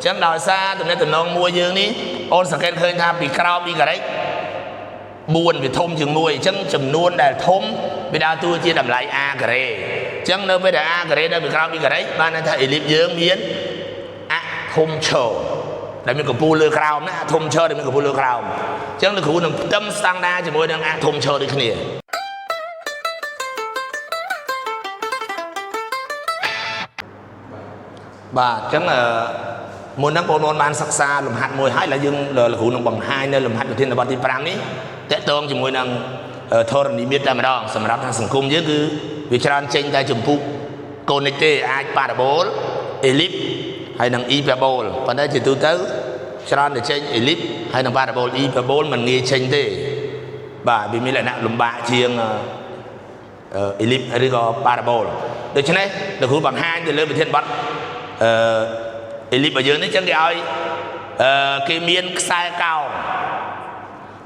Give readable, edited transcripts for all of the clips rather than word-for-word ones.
chẳng đòi xa tụi nên tụi nông mua dương ní ôn sạc kênh khơi tham bị cao bị cả đấy buồn vì thông chừng mùi chẳng chừng luôn là thông bây đào tôi chia đầm lại a cả đấy chẳng nơi bây giờ a cả đấy đã bị cao bị cả đấy ban này thầy liệp dương miến thông chờ để mình có bù lừa cao nữa thông chờ để mình có bù lừa cao chẳng là khu nông tâm sang đa chỉ môi đang thông chờ được cái này và chẳng là môn năng bộ môn ban sắc xa lùm hạt mùi hai là dương là khu nông bằng hai nơi lùm hạt đầu tiên là bát tim pram ní tệ tương chỉ mùi năng thơ đi biết ra mà đó sầm rạp thằng sừng cung với cứ việc tràn tranh tay chùm phụ connecte ai parabol ellip hay năng hyperbol và đây chỉ tu tới tràn để tranh ellip hay năng parabol hyperbol mình nghe tranh thế và vì mình lại nặng lùm bạ chiêng ellip hay có parabol được chứ này là khu bằng hai thì lên về thiên bắt ellip ở dưới đấy chẳng cái ai cái miếng sai cao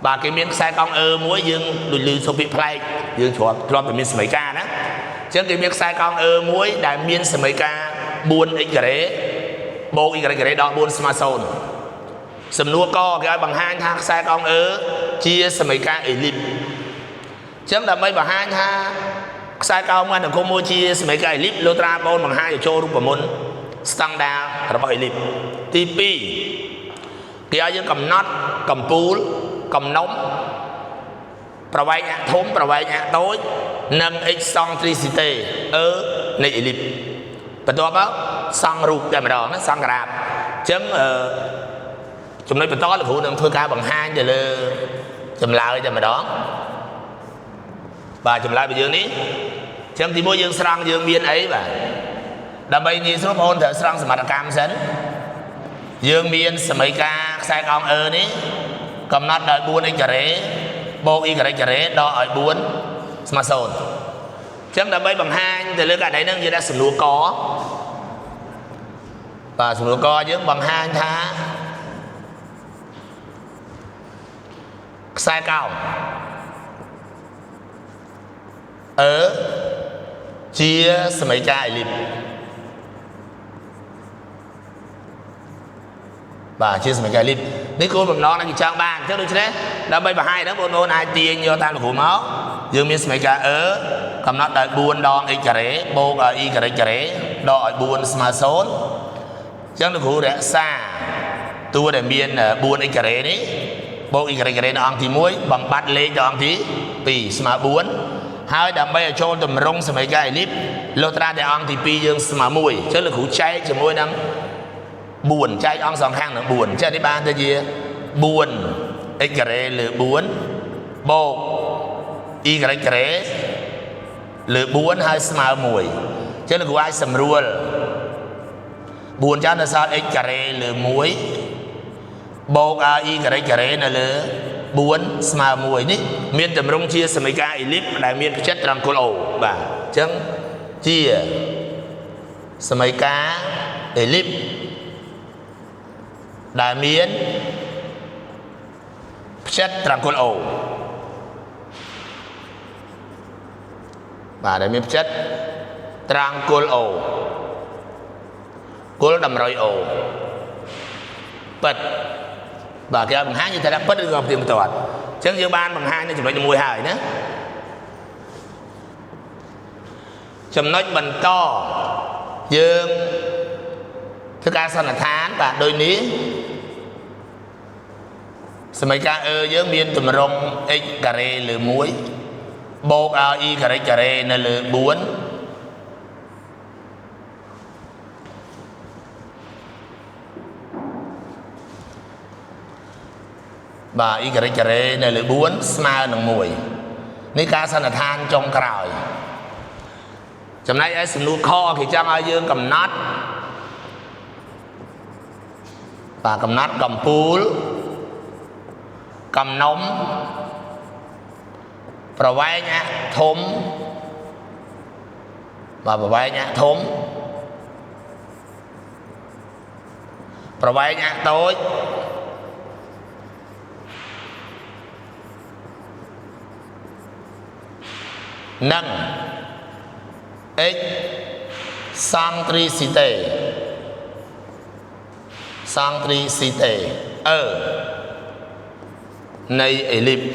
và cái miếng sai cong mỗi dương đùi lư số bị play dương chọn cho cái miếng sấy ca đó chẳng cái miếng sai cong mỗi đại miếng sấy ca buôn ít cái đấy bộ ít cái đấy đó buôn smartphone sầm nua co cái bằng hai thang sai cong chia sấy ca ellip chẳng là mấy bằng hai thang sai cong anh được cô mua chia sấy ca ellip lô tra bôn bằng hai cho rút vào môn standard là bao ellip tp cái ai dương cầm nốt cầm pool cầm nóng bảo vệ nhạc thốn bảo vệ nhạc tối nâng eccentricity ở này ellip và tôi báo sang ruột để mà đó nó sang rạp chấm chúng nói to là phụ nâng thôi ca bằng hai giờ là chùm lại cho mà đó và chùm lại bây giờ ní chấm thì mỗi dương sang dương biên ấy và đầm bay như số môn thợ sang mặt cam sấn dương biên mấy ca sai con ní cầm nát đợi buôn anh cả rễ bộ y cả rễ đo ở buôn smartphone chấm đầm bay bằng hai thì lên cả đấy nâng như đã sửa lúa có và sửa lúa co dương bằng hai thá sai cao ở chia mấy ca ellip và chia sẻ cái clip nếu cô bằng nó là cái trang bàn chắc được chứ đấy đã bay vào hai đó bốn ai tiền do ta là phụ máu dương miếng sấy cả cầm nó đợi buôn đo ít cả đấy bô ở y cả đấy đo ở buôn smartphone chắc được phụ để xa tua để miên buôn ít cả đấy bô y cả đấy nó ăn thì muối bằng bát lên cho ăn thì vì smart buôn hai đầm bay ở chỗ tầm rong sấy cái clip lô tra để ăn thì pi dương smart muối chắc là phụ cháy chỉ muối năng buồn trai ông sòng khang nữa buồn chơi đi ba thế gì buồn ít cái lửa buồn bồ y cái lửa buồn hai smile mùi chứ là của ai sầm ruột buồn cho nó sao ít cái lửa muối bồ y cái là lửa buồn smile mùi ní miền tầm rong chia sầm cái ellip đại miền chất rằng cô ổ và chẳng chia sầm cái ellip đại miến chất trăng côn ổ và đại miến chất trăng côn ổ côn đầm rồi ổ bật và cái bằng hai như thế đã bật được gặp tiền toàn chẳng như ban bằng hai nên chúng nó mùi hài nữa chấm nói bần to dương thức ăn là tháng và đôi ní mấy ca với miên tùm rong ít cà rê lửa muối bột y cà rê là lửa buôn và y cà rê là lửa buôn smile nồng mùi ní ca là than trong cào chấm này ai sừng nuôi kho thì chẳng ai dương cầm nát và cầm nát cầm pool cầm nóng bảo vệ nhá thốn và bảo vệ nhá thốn bảo vệ nhá tối nâng eccentricity centricityនៃellipse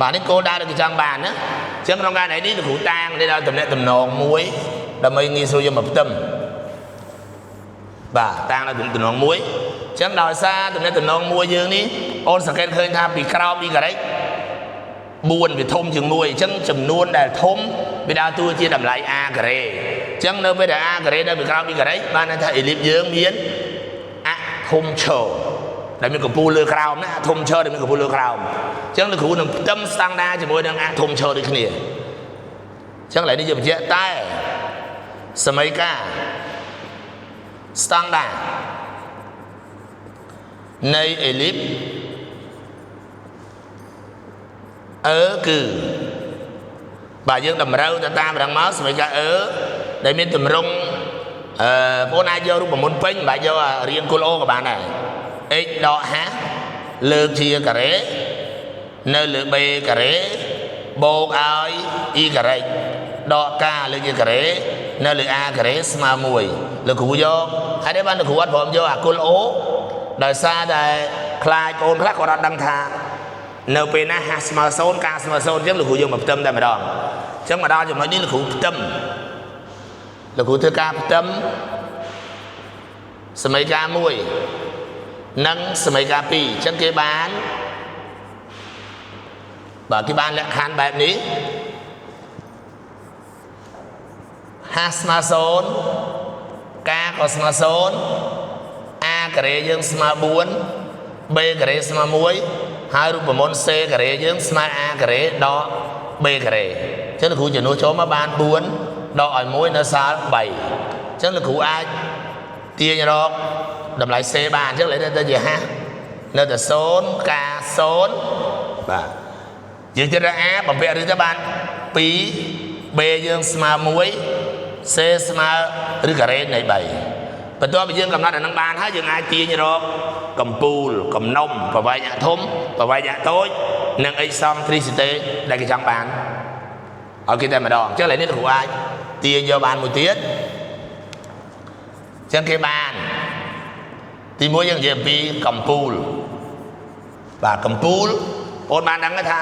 បាទនេះគោលដៅដែលគេចង់បានណាអញ្ចឹងក្នុងការនេះលោកគ្រូតាំងនេះដល់តំណែងតំណងមួយដើម្បីងាយស្រួលយកមកផ្ទឹមបាទតាំងដល់តំណងមួយអញ្ចឹងដោយសារតំណែងតំណងមួយយើងនេះអូនសង្កេតឃើញថាពីក្រោមពីការ៉េ4វាធំជាង1អញ្ចឹងចំនួនដែលធំវាដើរតួជាតម្លៃ a ការ៉េអញ្ចឹងនៅពេលដែល a ការ៉េនៅពីក្រោមពីការ៉េបានន័យថា ellipse យើងមានអធំឈរដែលមានកម្ពស់លើក្រោមណាអធំឈរដែលមានកម្ពស់លើក្រោមអញ្ចឹងលោកគ្រូនឹងផ្ទឹមស្តង់ដារជាមួយនឹងអធំឈរដូចគ្នាអញ្ចឹងឡើយនេះជាបញ្ជាក់តែសមីការស្តង់ដារនៃ ellipse គឺបាទយើងតម្រូវទៅតាមរងមកសមីការដែលមានតម្រង់បងប្អូនអាចយករូបមន្តពេញមិនបាច់យករាងគោល O ក៏បានដែរ x ដក h លើកជាការ៉េនៅលើ b ការ៉េបូកឲ្យ e ការ៉េដក k លើកជាការ៉េនៅលើ a ការ៉េស្មើ1លោកគ្រូយកហើយនេះបានលោកគ្រូអត់ព្រមយកអាគោល O ដោយសារតែខ្លាចបងខ្លះគាត់អត់ដឹងថានៅពេលណា h ស្មើ0 k ស្មើ0អញ្ចឹងលោកគ្រូយកមកផ្ទឹមតែម្ដងអញ្ចឹងមកដល់ចំណុចនេះលោកគ្រូផ្ទឹមលោកគ្រូធ្វើការផ្ទឹមសមីការ1និងសមីការ2អញ្ចឹងគេបានបាទគេបានលក្ខខណ្ឌបែបនេះ h ស្មើ0 k ក៏ស្មើ0 a ការ៉េយើងស្មើ4 b ការ៉េស្មើ1ហើយរូបមន្ត c ការ៉េយើងស្មើ a ការ៉េដក b ការ៉េអញ្ចឹងលោកគ្រូជំនួសចូលមកបាន4ដកឲ្យ1នៅសល់3អញ្ចឹងលោកគ្រូអាចទាញរកតម្លៃ c បានអញ្ចឹងឡើយទៅជា h នៅតែ0 k 0បាទយើងជិត a បំពាក់ឬទៅបាន2 b យើងស្មើ1 c ស្មើឬការ៉េនៃ3បន្ទាប់ពីយើងកំណត់អានឹងបានហើយយើងអាចទាញរកកំពូលកំណុំប្រវែងអាធំប្រវែងអាតូចនិង x centricity ដែលគេចង់បានឲ្យគេតែម្ដងអញ្ចឹងឡើយនេះគ្រូអាចទាញយកបានមួយទៀតអញ្ចឹងគេបានទី1យើងនិយាយអំពីកំពូលបាទកំពូលបងបានដឹងថា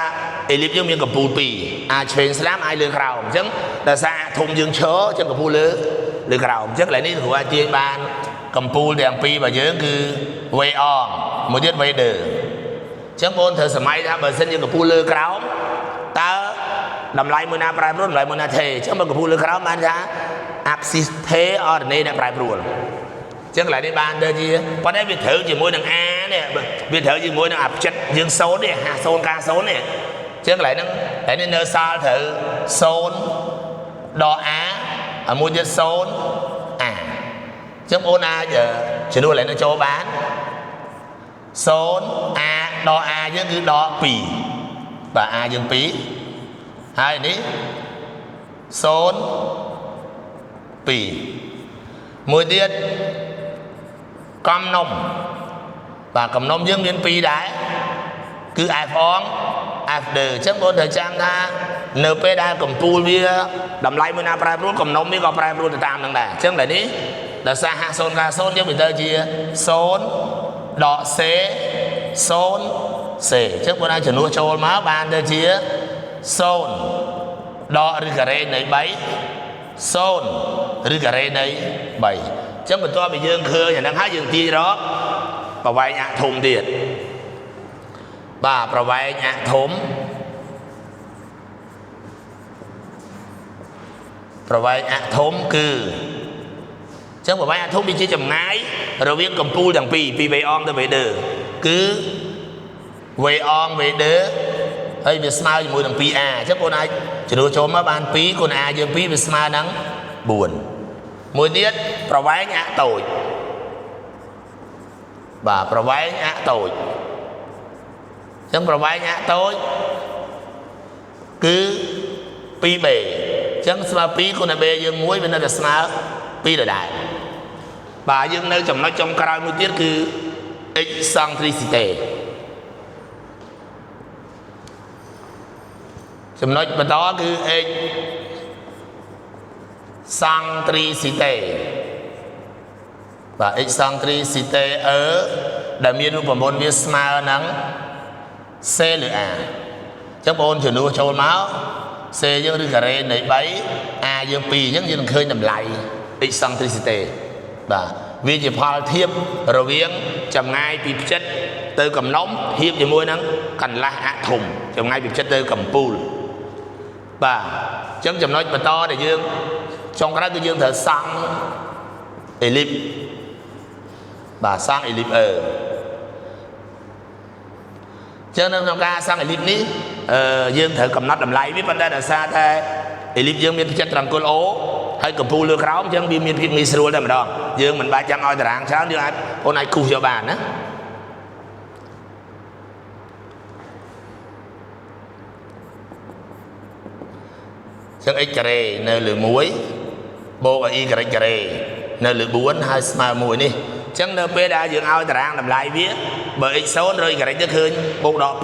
ellipse យើងមានកំពូល2អាចឆ្វេងស្ដាំអាចលើក្រោមអញ្ចឹងដោយសារធំយើងឈរអញ្ចឹងកំពូលលើក្រោមអញ្ចឹងឥឡូវនេះគ្រូអាចទាញបានកំពូលទាំងពីររបស់យើងគឺ v on មួយទៀត v der អញ្ចឹងបងត្រូវសម័យថាបើសិនយើងកំពូលលើក្រោមតើតម្លៃមួយណាប្រែប្រួលតម្លៃមួយណាថេអញ្ចឹងបើកំពូលលើក្រោមបានថា axis ថេ ordinate ដែលប្រែប្រួលអញ្ចឹងកន្លែងនេះបានទៅជាប៉ុន្តែវាត្រូវជាមួយនឹង a នេះវាត្រូវជាមួយនឹងអាផ្ចិតយើង0នេះ50 k 0នេះអញ្ចឹងកន្លែងហ្នឹងហើយនេះនៅសល់ត្រូវ0ដក a មួយទៀត0 a អញ្ចឹងបងអាចជំនួសកន្លែងនេះចូលបាន0 a ដក a យើងគឺដក2បាទ a យើង2ហើយនេះ0 2មួយទៀតកំណុំបាទកំណុំយើងមាន2ដែរគឺ f on f der អញ្ចឹងបងត្រូវចាំថានៅពេលដែលកម្ពូលវាតម្លៃមួយណាប្រែប្រួលកំណុំវាក៏ប្រែប្រួលទៅតាមនឹងដែរអញ្ចឹងឡើយនេះដោយសារ50 k 0យើងវាទៅជា0ដក c 0 c អញ្ចឹងបងអាចជំនួសចូលមកបានទៅជា0ដកឬការ៉េនៃ3 0ឬការ៉េនៃ3អញ្ចឹងបន្ទាប់ពីយើងឃើញអាហ្នឹងហើយយើងទាញរកប្រវែងអាធំទៀតបាទប្រវែងអាធំប្រវែងអាធំគឺអញ្ចឹងប្រវែងអាធំវាជាចម្ងាយរវាងកំពូលទាំងពីរពី v on ទៅ v der គឺ v on v der ហើយវាស្មើជាមួយនឹង 2a អញ្ចឹងបងអាចជំនួសចូលមកបាន2គុណ a យើង2វាស្មើនឹង4មួយទៀតប្រវែងអាតូចបាទប្រវែងអាតូចអញ្ចឹងប្រវែងអាតូចគឺ 2b អញ្ចឹងស្មើ2គុណ b យើង1វានៅតែស្មើ2ដដែលបាទយើងនៅចំណុចចុងក្រោយមួយទៀតគឺ x centricity ចំណុចបន្តគឺ x centricity và eccentricity ở đã miênรูปมนต์វាស្មើនឹង C ឬ A ចឹងបងជំនួសចូលមក C យើងឬការ៉េនៃ 3 A យើង 2 ចឹងយើងនឹងឃើញតម្លៃ eccentricity បាទវាជាផលធៀបរវាងចម្ងាយពីផ្ចិតទៅកំណុំធៀបជាមួយនឹងកន្លះអាធំចម្ងាយពីផ្ចិតទៅកំពូលបាទចឹងចំណុចបន្តដែលយើងចុងក្រោយគឺយើងត្រូវសង់ellipse បាទសង់ellipse ចឹងនៅក្នុងការសង់ellipseនេះយើងត្រូវកំណត់តម្លៃវាប៉ុន្តែដោយសារតែellipseយើងមានផ្ចិតត្រង្គល់ O ហើយកំពូលលើក្រោមចឹងវាមានភាពងាយស្រួលតែម្ដងយើងមិនបាច់ចាំឲ្យតារាងច្រើនយើងអាចគូសយកបានណាចឹង x ការ៉េនៅលើ1បូក y ការ៉េនៅលើ4ហើយស្មើ1នេះចឹងនៅពេលដែលយើងឲ្យតារាងតម្លៃវាបើ x 0រើយការ៉េទៅឃើញបូកដក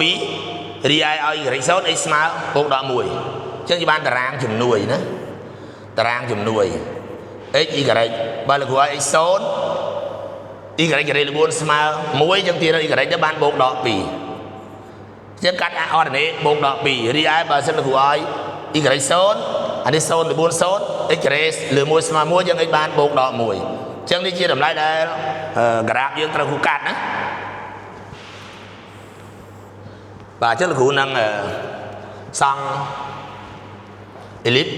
2រីឯឲ្យការ៉េ0 x ស្មើបូកដក1ចឹងជាបានតារាងជំនួយណាតារាងជំនួយ x y ការ៉េបើលោកគ្រូឲ្យ x 0 y ការ៉េលើ4ស្មើ1ចឹងទៀត y ការ៉េទៅបានបូកដក2ចឹងកាត់អរណេបូកដក2រីឯបើសិនលោកគ្រូឲ្យ y ការ៉េ0អានេះ0លើ4 0 x ការ៉េលើ1ស្មើ1ចឹង x បានបូកដក1ចឹងនេះជាតម្លៃដែលក្រាហ្វយើងត្រូវគ្រូកាត់ណាបាទចឹងលោកគ្រូនឹងសង់ellipse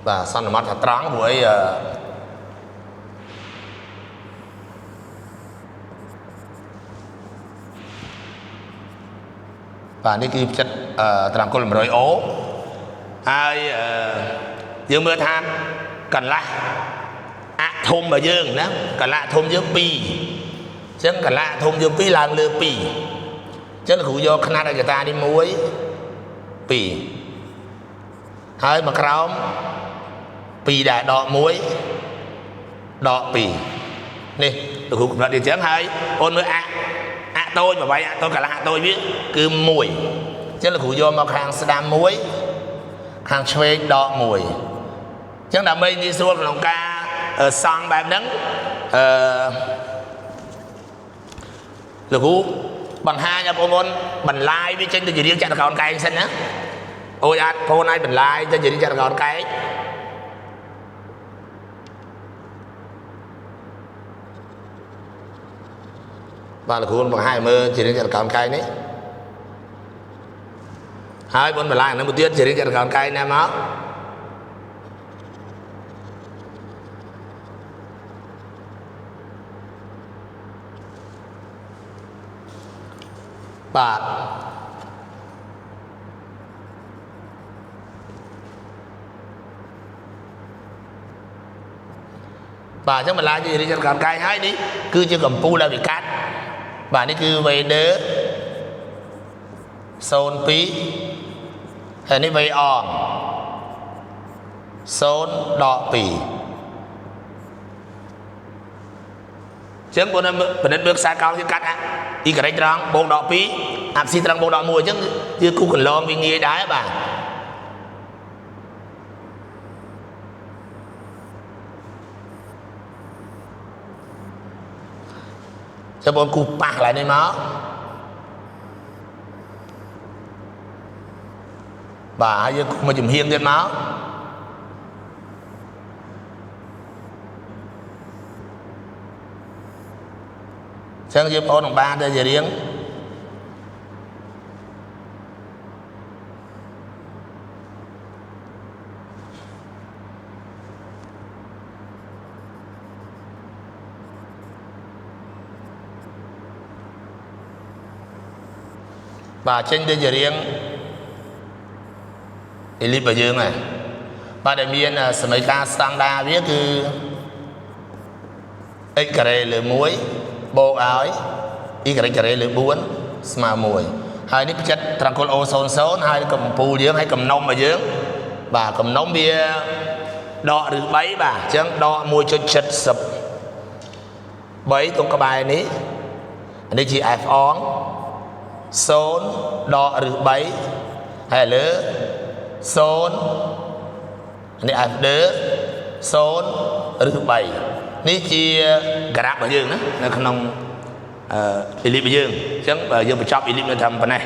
បាទសន្មតថាត្រង់ព្រោះអីបាទនេះគឺចិត្តត្រង្គល់ 100 អូហើយយើងមើលថាកន្លះអាធំរបស់យើងណាកន្លះធំយើង2អញ្ចឹងកន្លះធំយើង2ឡើងលើ2អញ្ចឹងគ្រូយកຂະຫນាត់ឯកតានេះ1 2ហើយមកក្រោម2ដែរដក1ដក2នេះលោកគ្រូកំណត់យ៉ាងចឹងហើយអូនមើលអាតូច8អាតូចកន្លះអាតូចវាគឺ1អញ្ចឹងលោកគ្រូយកមកខាងស្ដាំ1ខាងឆ្វេងដក1អញ្ចឹងដើម្បីងាយស្រួលក្នុងការសង់បែបហ្នឹងលោកគ្រូបង្ហាញឲ្យបងប្អូនបន្លាយវាចេញទៅជារាងចតុកោណកែងសិនណាអូយអាចបងអាចបន្លាយទៅជារាងចតុកោណកែងបាទលោកគ្រូបង្ហាញមើលជារាងចតុកោណកែងនេះហើយបងបន្លាយអានោះមួយទៀតជារាងចតុកោណកែងណាមកបាទបាទអញ្ចឹងបន្លាយជារាងចតុកោណកែងហើយនេះគឺជាកំពូលដែលវាកាត់បាទនេះគឺ Vader 02ហើយនេះ Way on 0ដក2ចឹងបងប្អូនពិនិត្យមើលខ្សែកោណវាកាត់អ៊ីការ៉េត្រង់បូកដក2អាប់ស៊ីត្រង់បូកដក1អញ្ចឹងគឺគូកន្លងវាងាយដែរបាទចាំបងគូប៉ះកន្លែងនេះមកបាទហើយយើងមកជំហៀងទៀតមកចឹងយើងបងប្អូននឹងបានទៅជារៀងបាទចេញទៅជារៀងellipseរបស់យើងហ្នឹងបាទដែលមានសមីការស្តង់ដាវាគឺ x ការ៉េលើ1បូកឲ្យ y ការ៉េលើ4ស្មើ1ហើយនេះផ្ចិតត្រង្គល់ O00 ហើយកំពូលយើងហើយកំណុំរបស់យើងបាទកំណុំវាដកឬ3បាទអញ្ចឹងដក 1.70 3តុងក្បែរនេះនេះជា f អង0ដកឬ3ហើយលើ 0នេះ f ដឺ0ឬ3នេះជាក្រាបរបស់យើងណានៅក្នុងអេលីបយើងអញ្ចឹងបើយើងបញ្ចប់អេលីបនៅតាមប៉ុណ្ណេះ